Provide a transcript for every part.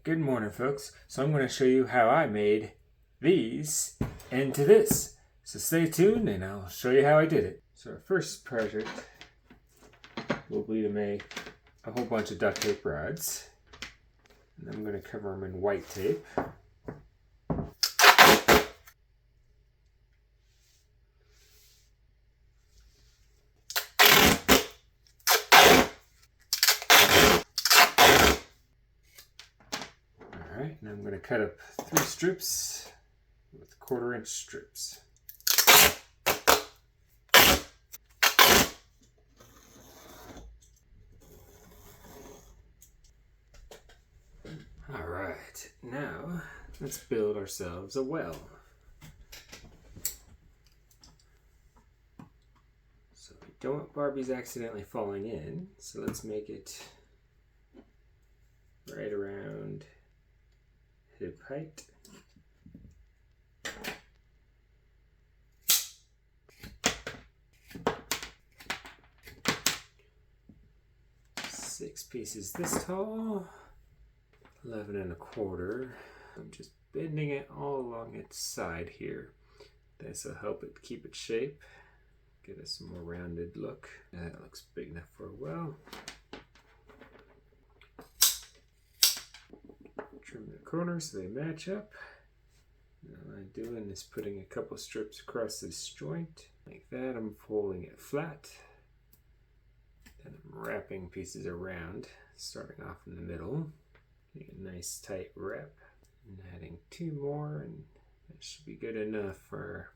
Good morning, folks. So I'm going to show you how I made these into this. So stay tuned and I'll show you how I did it. So our first project will be to make a whole bunch of duct tape rods. And I'm going to cover them in white tape. Alright, and I'm going to cut up 3 strips with 1/4-inch strips. Alright, now let's build ourselves a well. So we don't want Barbies accidentally falling in, so let's make it right around hip height. Six pieces this tall, 11 1/4. I'm just bending it all along its side here. This will help it keep its shape, get us a more rounded look. That looks big enough for a well. Trim the corners so they match up. And all I'm doing is putting a couple strips across this joint. Like that, I'm folding it flat. Then I'm wrapping pieces around, starting off in the middle. Getting a nice tight wrap. And adding 2 more, and that should be good enough for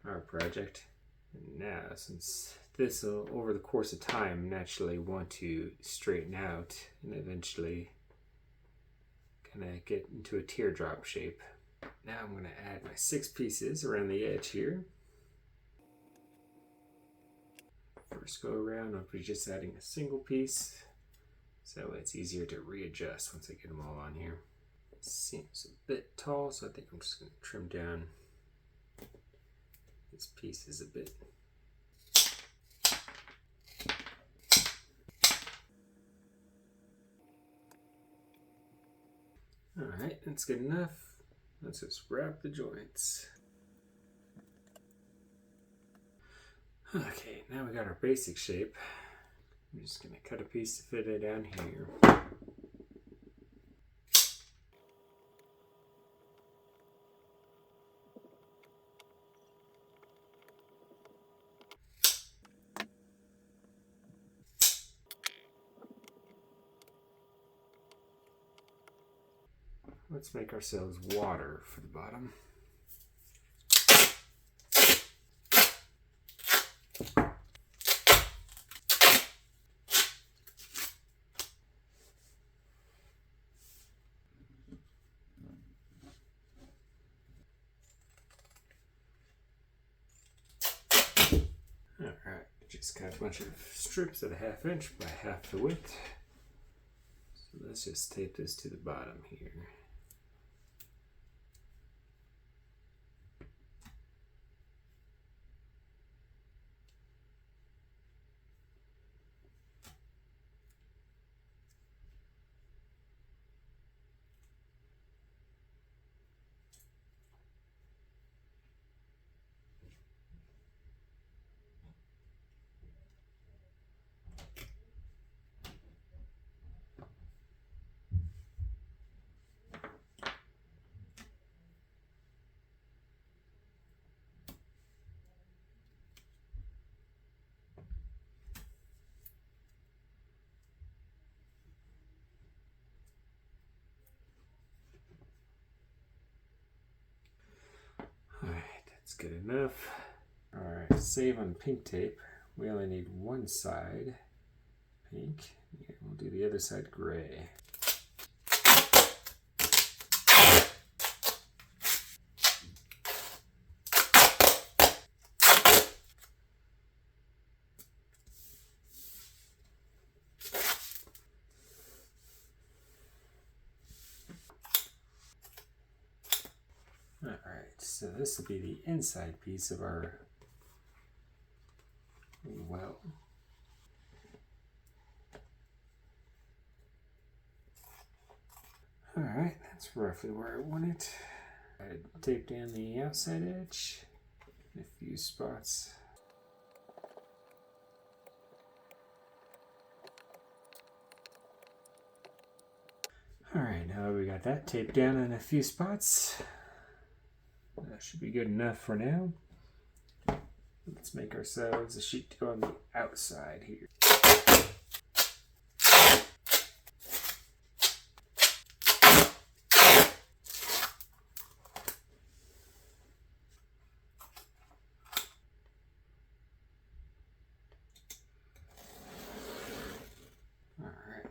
our project. And now, since this will, over the course of time, naturally want to straighten out and eventually kind of get into a teardrop shape. Now I'm going to add my 6 pieces around the edge here. First go around, I'll be just adding a single piece, so it's easier to readjust once I get them all on here. Seems a bit tall, so I think I'm just going to trim down these pieces a bit. Alright, that's good enough. Let's just wrap the joints. Okay, now we got our basic shape. I'm just going to cut a piece to fit it down here. Let's make ourselves water for the bottom. Alright, just got a bunch of strips at a 1/2 inch by half the width. So let's just tape this to the bottom here. Alright, that's good enough. Alright, save on pink tape. We only need one side pink. Yeah, we'll do the other side gray. Alright, so this will be the inside piece of our well. Alright, that's roughly where I want it. I tape down the outside edge in a few spots. Alright, now that we got that taped down in a few spots, that should be good enough for now. Let's make ourselves a sheet to go on the outside here.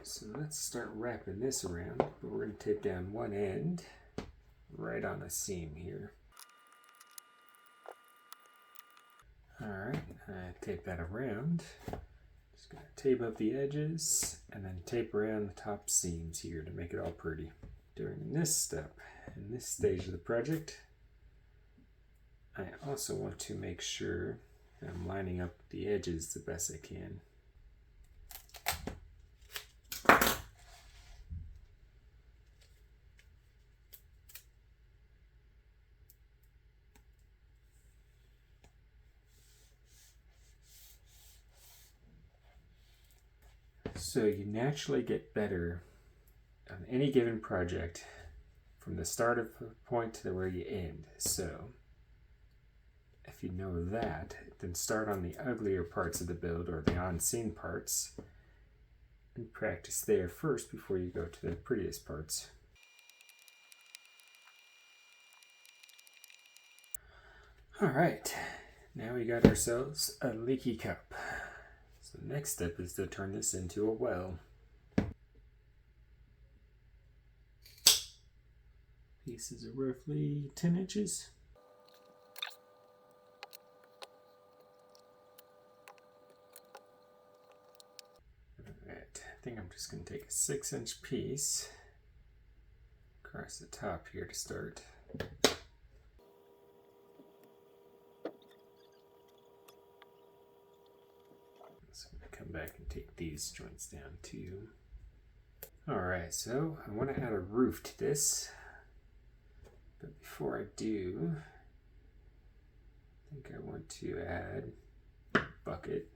So let's start wrapping this around, but we're going to tape down one end right on the seam here. Alright, I tape that around. Just going to tape up the edges and then tape around the top seams here to make it all pretty. During this step, in this stage of the project, I also want to make sure that I'm lining up the edges the best I can. So you naturally get better on any given project from the start of the point to where you end. So if you know that, then start on the uglier parts of the build or the on-scene parts and practice there first before you go to the prettiest parts. Alright, now we got ourselves a leaky cup. So the next step is to turn this into a well. Pieces are roughly 10 inches. Alright, I think I'm just going to take a 6-inch piece across the top here to start. Come back and take these joints down too. Alright, so I want to add a roof to this, but before I do, I think I want to add a bucket.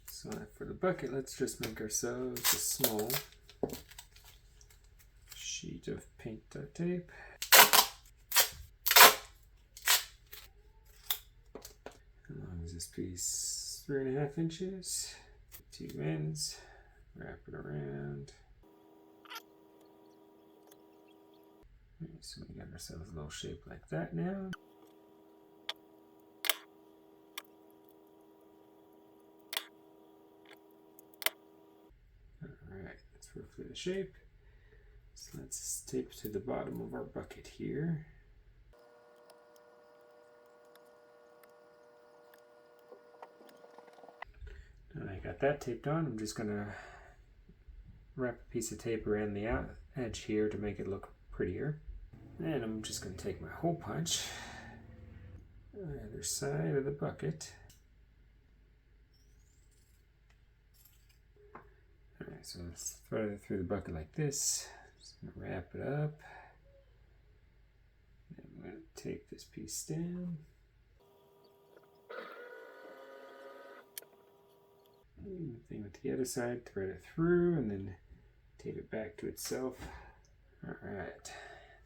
So for the bucket, let's just make ourselves a small sheet of pink duct tape. How long is this piece? 3.5 inches. 2 ends. Wrap it around. So we got ourselves a little shape like that now. Alright, that's roughly the shape. So let's tape to the bottom of our bucket here. Now I got that taped on, I'm just going to wrap a piece of tape around the edge here to make it look prettier. And I'm just going to take my hole punch on the other side of the bucket. Alright, so let's thread it through the bucket like this. Just going to wrap it up. And I'm going to take this piece down. Same thing with the other side, thread it through and then tape it back to itself. Alright,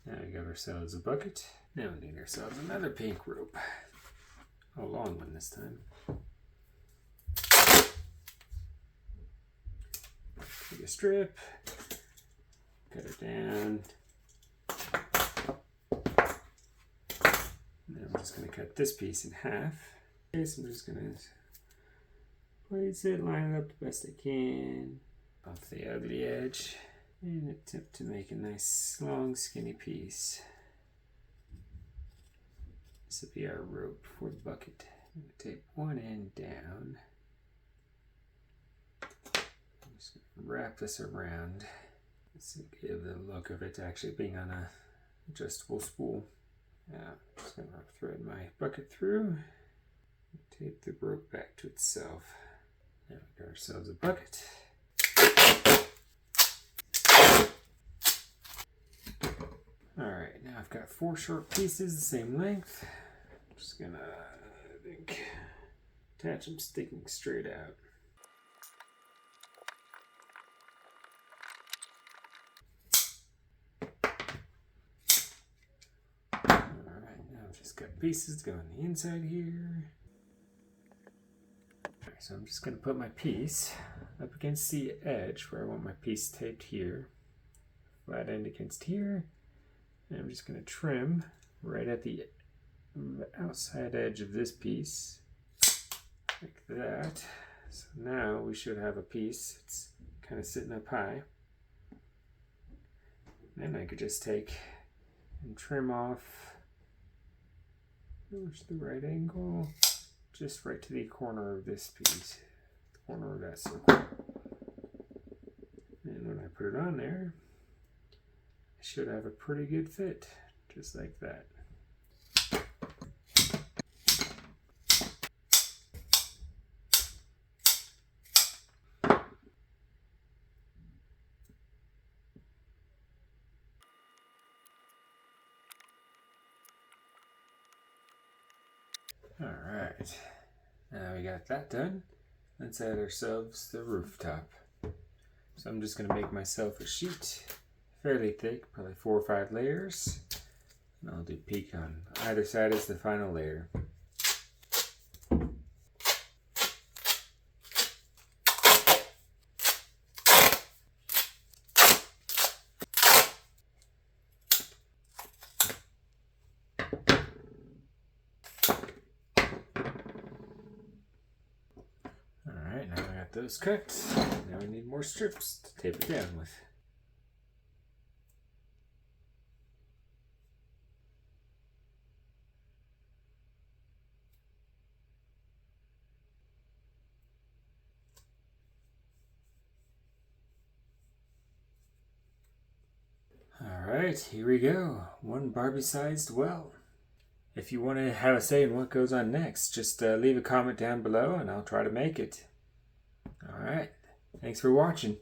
now we got ourselves a bucket. Now we need ourselves another pink rope. A long one this time. Take a strip, cut it down. Now I'm just going to cut this piece in half. Okay, so I'm just going to place it, line it up the best I can off the ugly edge and attempt to make a nice long skinny piece. This will be our rope for the bucket. I'm going to tape one end down. I'm just going to wrap this around. This will give the look of it actually being on a adjustable spool. Now I'm just going to thread my bucket through and tape the rope back to itself. Now we got ourselves a bucket. Alright, now I've got 4 short pieces the same length. I'm just gonna, I think, attach them sticking straight out. Alright, now I've just got pieces to go on the inside here. Alright, so I'm just gonna put my piece up against the edge where I want my piece taped here. Flat end against here. And I'm just going to trim right at the outside edge of this piece, like that. So now we should have a piece. It's kind of sitting up high. Then I could just take and trim off, where's the right angle? Just right to the corner of this piece, the corner of that circle. And when I put it on there, I should have a pretty good fit, just like that. Alright, now we got that done. Let's add ourselves the rooftop. So I'm just going to make myself a sheet, fairly thick, probably 4 or 5 layers. And I'll do peak on either side as the final layer. Alright, now I got those cut. Now we need more strips to tape it down with. Alright, here we go. One Barbie-sized well. If you want to have a say in what goes on next, just leave a comment down below and I'll try to make it. Alright, thanks for watching.